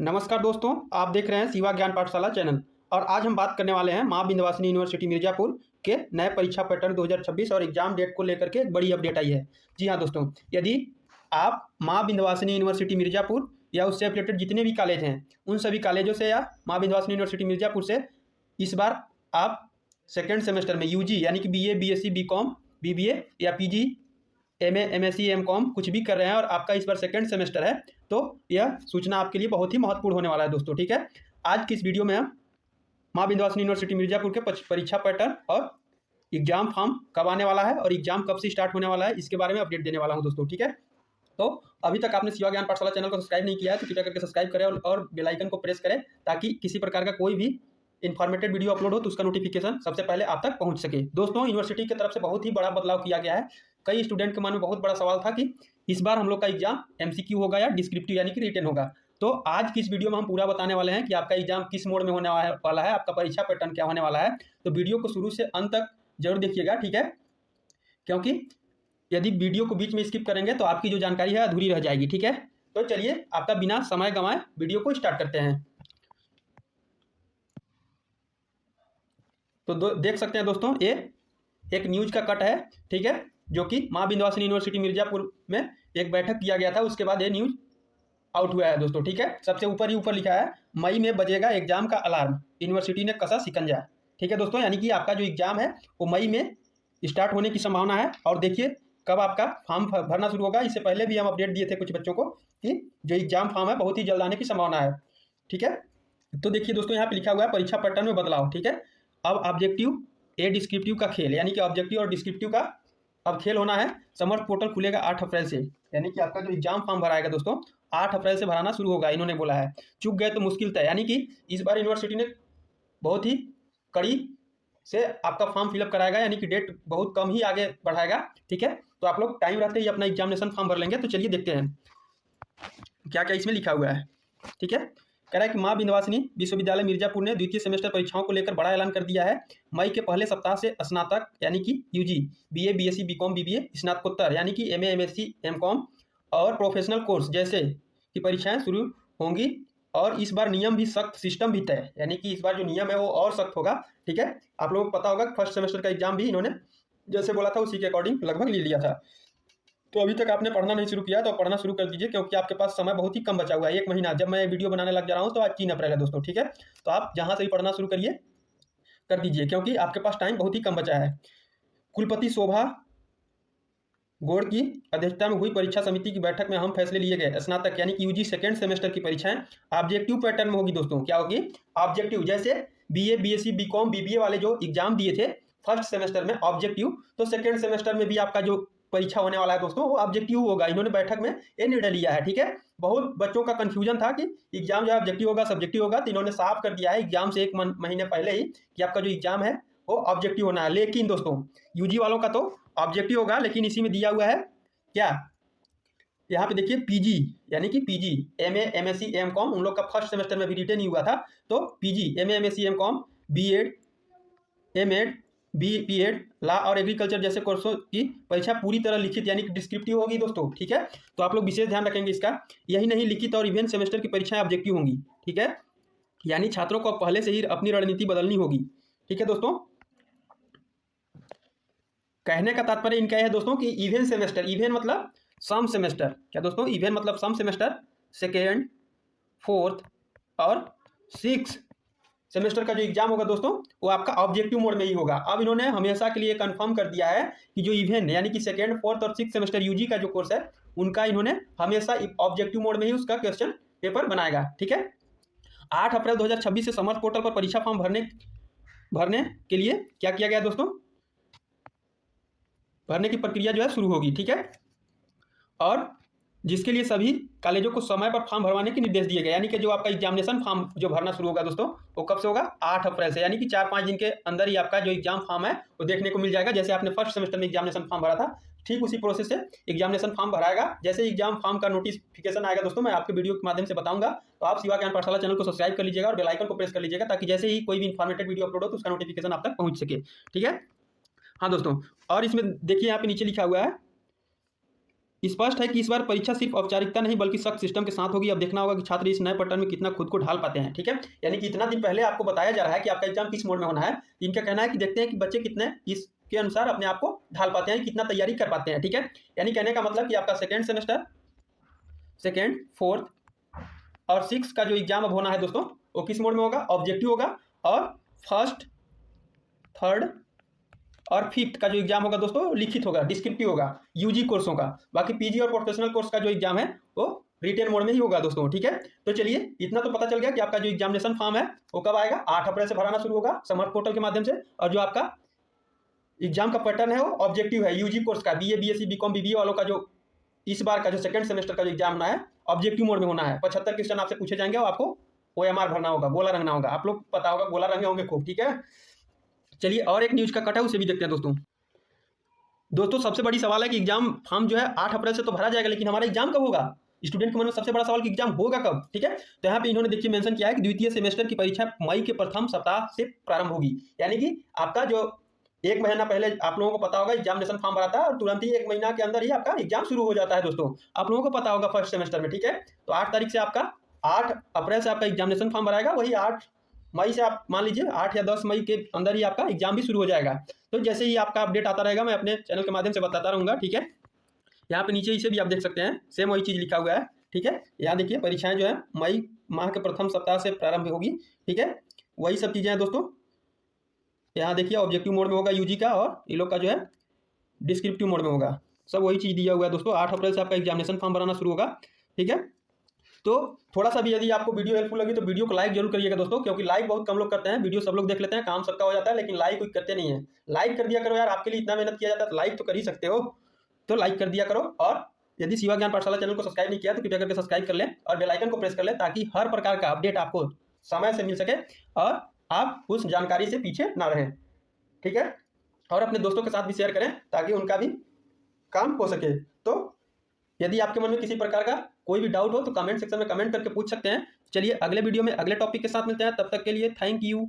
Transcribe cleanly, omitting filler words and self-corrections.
नमस्कार दोस्तों, आप देख रहे हैं शिवा ज्ञान पाठशाला चैनल। और आज हम बात करने वाले हैं माँ विंध्यवासिनी यूनिवर्सिटी मिर्जापुर के नए परीक्षा पैटर्न 2026 और एग्जाम डेट को लेकर के एक बड़ी अपडेट आई है। जी हाँ दोस्तों, यदि आप माँ विंध्यवासिनी यूनिवर्सिटी मिर्जापुर या उससे एफिलेटेड जितने भी कॉलेज हैं उन सभी कॉलेजों से या माँ विंध्यवासिनी यूनिवर्सिटी मिर्जापुर से इस बार आप सेकेंड सेमेस्टर में यूजी यानी कि बीए, बीएससी, बीकॉम, बीबीए या पीजी, एमए, एमएससी, एमकॉम कुछ भी कर रहे हैं और आपका इस बार सेकंड सेमेस्टर है, तो यह सूचना आपके लिए बहुत ही महत्वपूर्ण होने वाला है दोस्तों। ठीक है, आज की इस वीडियो में हम माँ विंध्यवासिनी यूनिवर्सिटी मिर्जापुर के परीक्षा पैटर्न और एग्जाम फॉर्म कब आने वाला है और एग्जाम कब से स्टार्ट होने वाला है इसके बारे में अपडेट देने वाला हूँ दोस्तों। ठीक है, तो अभी तक आपने शिवा ज्ञान पाठशाला चैनल को सब्सक्राइब नहीं किया है तो कृपया करके सब्सक्राइब करें और बेल आइकन को प्रेस करें ताकि किसी प्रकार का कोई भी इन्फॉर्मेटिव वीडियो अपलोड हो तो उसका नोटिफिकेशन सबसे पहले आप तक पहुंच सके। दोस्तों, यूनिवर्सिटी की तरफ से बहुत ही बड़ा बदलाव किया गया है। कई स्टूडेंट के मन में बहुत बड़ा सवाल था कि इस बार हम लोग का एग्जाम एमसीक्यू होगा या डिस्क्रिप्टिव यानी कि रिटन होगा। तो आज की इस वीडियो में हम पूरा बताने वाले हैं कि आपका एग्जाम किस मोड में होने वाला है, आपका परीक्षा पैटर्न क्या होने वाला है। तो वीडियो को शुरू से अंत तक जरूर देखिएगा, ठीक है, क्योंकि यदि वीडियो को बीच में स्किप करेंगे तो आपकी जो जानकारी है अधूरी रह जाएगी। ठीक है, तो चलिए आपका बिना समय गंवाए वीडियो को स्टार्ट करते हैं। तो देख सकते हैं दोस्तों, ये एक न्यूज का कट है, ठीक है, जो कि माँ विंध्यवासिनी यूनिवर्सिटी मिर्जापुर में एक बैठक किया गया था, उसके बाद ये न्यूज आउट हुआ है दोस्तों। ठीक है, सबसे ऊपर ही ऊपर लिखा है मई में बजेगा एग्जाम का अलार्म, यूनिवर्सिटी ने कसा शिकंजा। ठीक है दोस्तों, यानी कि आपका जो एग्जाम है वो मई में स्टार्ट होने की संभावना है। और देखिए कब आपका फॉर्म भरना शुरू होगा, इससे पहले भी हम अपडेट दिए थे कुछ बच्चों को कि जो एग्जाम फॉर्म है बहुत ही जल्द आने की संभावना है। ठीक है, तो देखिए दोस्तों यहाँ पे लिखा हुआ है परीक्षा पैटर्न में बदलाव। ठीक है, अब ऑब्जेक्टिव ए डिस्क्रिप्टिव का खेल, यानी कि ऑब्जेक्टिव और डिस्क्रिप्टिव का अब खेल होना है। समर्थ पोर्टल खुलेगा 8 अप्रैल से, यानी कि आपका जो एग्जाम फॉर्म भराएगा दोस्तों 8 अप्रैल से भराना शुरू होगा, इन्होंने बोला है। चूक गए तो मुश्किल तय, यानी कि इस बार यूनिवर्सिटी ने बहुत ही कड़ी से आपका फॉर्म फिलअप कराएगा, यानी कि डेट बहुत कम ही आगे बढ़ाएगा। ठीक है, तो आप लोग टाइम रहते ही अपना एग्जामिनेशन फॉर्म भर लेंगे। तो चलिए देखते हैं क्या क्या इसमें लिखा हुआ है। ठीक है, कह रहा है कि माँ विंध्यवासिनी विश्वविद्यालय मिर्जापुर ने द्वितीय सेमेस्टर परीक्षाओं को लेकर बड़ा ऐलान कर दिया है। मई के पहले सप्ताह से स्नातक यानी कि UG, BA, BSc, BCom, BBA, स्नातकोत्तर यानी कि एमए, एमएससी, एमकॉम और प्रोफेशनल कोर्स जैसे की परीक्षाएं शुरू होंगी। और इस बार नियम भी सख्त, सिस्टम भी तय, यानी कि इस बार जो नियम है वो और सख्त होगा। ठीक है, आप लोगों को पता होगा फर्स्ट सेमेस्टर का एग्जाम भी इन्होंने जैसे बोला था उसी के अकॉर्डिंग लगभग ले लिया था। तो अभी तक आपने पढ़ना नहीं शुरू किया तो पढ़ना शुरू कर दीजिए, क्योंकि आपके पास समय बहुत ही कम बचा हुआ है, 1 महीना। जब मैं वीडियो बनाने लग जा रहा हूँ तो आज 3 अप्रैल है दोस्तों। ठीक है, तो आप जहाँ से भी पढ़ना शुरू कर दीजिए, क्योंकि आपके पास टाइम बहुत ही कम बचा है। कुलपति शोभा गौड़ की अध्यक्षता में हुई परीक्षा समिति की बैठक में अहम फैसले लिए गए। स्नातक यानी कि यूजी सेकेंड सेमेस्टर की परीक्षाएं ऑब्जेक्टिव पैटर्न में होगी दोस्तों। क्या होगी? ऑब्जेक्टिव, जैसे बीए, बीएससी, बीकॉम, बीबीए वाले जो एग्जाम दिए थे फर्स्ट सेमेस्टर में ऑब्जेक्टिव, तो सेकेंड सेमेस्टर में भी आपका जो परीक्षा होने वाला है दोस्तों वो ऑब्जेक्टिव होगा। इन्होंने बैठक में ये निर्णय लिया है। ठीक है, बहुत बच्चों का कंफ्यूजन था कि एग्जाम जो है ऑब्जेक्टिव होगा सब्जेक्टिव होगा, तो इन्होंने साफ कर दिया है एग्जाम से 1 महीने पहले ही कि आपका जो एग्जाम है वो ऑब्जेक्टिव होना है। लेकिन दोस्तों यूजी वालों का तो ऑब्जेक्टिव होगा, लेकिन इसी में दिया हुआ है क्या, यहाँ पे देखिए पीजी यानी कि पीजी, एमए, एमएससी, एमकॉम, उन लोग का फर्स्ट सेमेस्टर में भी रिटेन ही हुआ था। तो PG, MA, MSc, MCom, BEd, MEd, BEd, law और एग्रीकल्चर जैसे कोर्सों की परीक्षा पूरी तरह लिखित यानी कि डिस्क्रिप्टिव होगी दोस्तों। ठीक है, तो आप लोग विशेष ध्यान रखेंगे इसका। यही नहीं, लिखित और इवेंट सेमेस्टर की परीक्षाएं ऑब्जेक्टिव होंगी। ठीक है, यानी छात्रों को पहले से ही अपनी रणनीति बदलनी होगी। ठीक है दोस्तों, कहने का तात्पर्य इनका है दोस्तों कि इवेंट सेमेस्टर, इवेंट मतलब सम सेमेस्टर, क्या दोस्तों, इवेंट मतलब सम सेमेस्टर, सेकेंड, फोर्थ और 6 सेमेस्टर का जो एग्जाम होगा दोस्तों वो आपका ऑब्जेक्टिव मोड में ही होगा। अब इन्होंने हमेशा के लिए कंफर्म कर दिया है कि जो इवेंट यानी कि सेकेंड, फोर्थ और 6 सेमेस्टर यूजी का जो कोर्स है उनका इन्होंने हमेशा ऑब्जेक्टिव मोड में ही उसका क्वेश्चन पेपर बनाएगा। ठीक है, 8 अप्रैल 2026 से समर्थ पोर्टल पर परीक्षा फॉर्म भरने के लिए क्या किया गया दोस्तों, भरने की प्रक्रिया जो है शुरू होगी। ठीक है, और जिसके लिए सभी कॉलेजों को समय पर फॉर्म भरवाने के निर्देश दिए गए, यानी कि जो आपका एग्जामिनेशन फॉर्म जो भरना शुरू होगा दोस्तों वो कब से होगा, 8 अप्रैल से, यानी कि 4-5 दिन के अंदर ही आपका जो एग्जाम फॉर्म है वो देखने को मिल जाएगा। जैसे आपने फर्स्ट सेमेस्टर में एग्जामिनेशन फॉर्म भरा था ठीक उसी प्रोसेस से एग्जामिनेशन फॉर्म भराएगा। जैसे एग्जाम फॉर्म का नोटिफिकेशन आएगा दोस्तों मैं आपके वीडियो के माध्यम से बताऊंगा। तो आप शिवा ज्ञान पाठशाला चैनल को सब्सक्राइब कर लीजिएगा और बेल आइकन को प्रेस कर लीजिएगा ताकि जैसे ही कोई भी इन्फॉर्मेटिव वीडियो अपलोड हो तो उसका नोटिफिकेशन आप तक पहुंच सके। ठीक है, हाँ दोस्तों, और इसमें देखिए यहाँ पे नीचे लिखा हुआ है स्पष्ट है कि इस बार परीक्षा सिर्फ औपचारिकता नहीं बल्कि सख्त सिस्टम के साथ होगी। अब देखना होगा कि छात्र इस नए पैटर्न में कितना खुद को ढाल पाते हैं। ठीक है, यानी कि इतना दिन पहले आपको बताया जा रहा है कि आपका एग्जाम किस मोड में होना है। इनका कहना है कि देखते हैं कि बच्चे कितने इसके अनुसार अपने आप को ढाल पाते हैं, कितना तैयारी कर पाते हैं। ठीक है, यानी कहने का मतलब कि आपका सेकेंड सेमेस्टर, सेकेंड, फोर्थ और 6 का जो एग्जाम अब होना है दोस्तों, वो किस मोड में होगा? ऑब्जेक्टिव होगा। और फर्स्ट, थर्ड और 5th का जो एग्जाम होगा दोस्तों, लिखित होगा, डिस्क्रिप्टिव होगा, यूजी कोर्सों का। बाकी पीजी और प्रोफेशनल कोर्स का जो एग्जाम है वो रिटेन मोड में ही होगा दोस्तों। ठीक है, तो चलिए इतना तो पता चल गया कि आपका जो एग्जामिनेशन फॉर्म है वो कब आएगा। 8 अप्रैल से भराना शुरू होगा समर्थ पोर्टल के माध्यम से। और जो आपका एग्जाम का पैटर्न है वो ऑब्जेक्टिव है, यूजी कोर्स का, बीए, बीएससी, बीकॉम, बीबीए वालों का जो इस बार का जो सेकंड सेमेस्टर का जो एग्जाम होना है ऑब्जेक्टिव मोड में होना है। 75 क्वेश्चन आपसे पूछे जाएंगे और आपको OMR भरना होगा, गोला रंगना होगा। आप लोग पता होगा गोला रंगे होंगे खूब। ठीक है, चलिए और एक न्यूज का कट है उसे भी देखते हैं दोस्तों। सबसे बड़ी सवाल है कि एग्जाम फॉर्म जो है 8 अप्रैल से तो भरा जाएगा, लेकिन हमारा एग्जाम कब होगा? स्टूडेंट के मन में सबसे बड़ा सवाल कि एग्जाम होगा कब। ठीक है, तो यहाँ पे इन्होंने देखिए मेंशन किया है कि द्वितीय सेमेस्टर की परीक्षा मई के प्रथम सप्ताह से प्रारंभ होगी। यानी कि आपका जो 1 महीना पहले आप लोगों को पता होगा एग्जामिनेशन फॉर्म भराता है और तुरंत ही 1 महीना के अंदर ही आपका एग्जाम शुरू हो जाता है दोस्तों। आप लोगों को पता होगा फर्स्ट सेमेस्टर में। ठीक है, तो 8 तारीख से आपका 8 अप्रैल से आपका एग्जामिनेशन फॉर्म भराएगा, वही 8 मई से आप मान लीजिए 8 या 10 मई के अंदर ही आपका एग्जाम भी शुरू हो जाएगा। तो जैसे ही आपका अपडेट आता रहेगा मैं अपने चैनल के माध्यम से बताता रहूँगा। ठीक है, यहाँ पे नीचे इसे भी आप देख सकते हैं, सेम वही चीज़ लिखा हुआ है। ठीक है, यहाँ देखिए परीक्षाएं जो है मई माह के प्रथम सप्ताह से प्रारंभ होगी। ठीक है, वही सब चीज़ें हैं दोस्तों। यहाँ देखिए ऑब्जेक्टिव मोड में होगा यूजी का, और ये लोग का जो है डिस्क्रिप्टिव मोड में होगा। सब वही चीज़ दिया हुआ है दोस्तों। 8 अप्रैल से आपका एग्जामिनेशन फॉर्म भराना शुरू होगा। ठीक है, तो थोड़ा सा भी यदि आपको वीडियो हेल्पफुल लगी तो वीडियो को लाइक जरूर करिएगा दोस्तों, क्योंकि लाइक बहुत कम लोग करते हैं। वीडियो सब लोग देख लेते हैं, काम सबका हो जाता है, लेकिन लाइक कोई करते नहीं है। लाइक कर दिया करो यार, आपके लिए इतना मेहनत किया जाता है तो लाइक तो कर ही सकते हो, तो लाइक कर दिया करो। और यदि शिवा ज्ञान पाठशाला चैनल को सब्सक्राइब नहीं किया तो कृपया करके सब्सक्राइब कर लें और बेल आइकन को प्रेस कर लें, ताकि हर प्रकार का अपडेट आपको समय से मिल सके और आप उस जानकारी से पीछे ना रहें। ठीक है, और अपने दोस्तों के साथ भी शेयर करें ताकि उनका भी काम हो सके। तो यदि आपके मन में किसी प्रकार का कोई भी डाउट हो तो कमेंट सेक्शन में कमेंट करके पूछ सकते हैं। चलिए अगले वीडियो में अगले टॉपिक के साथ मिलते हैं, तब तक के लिए थैंक यू।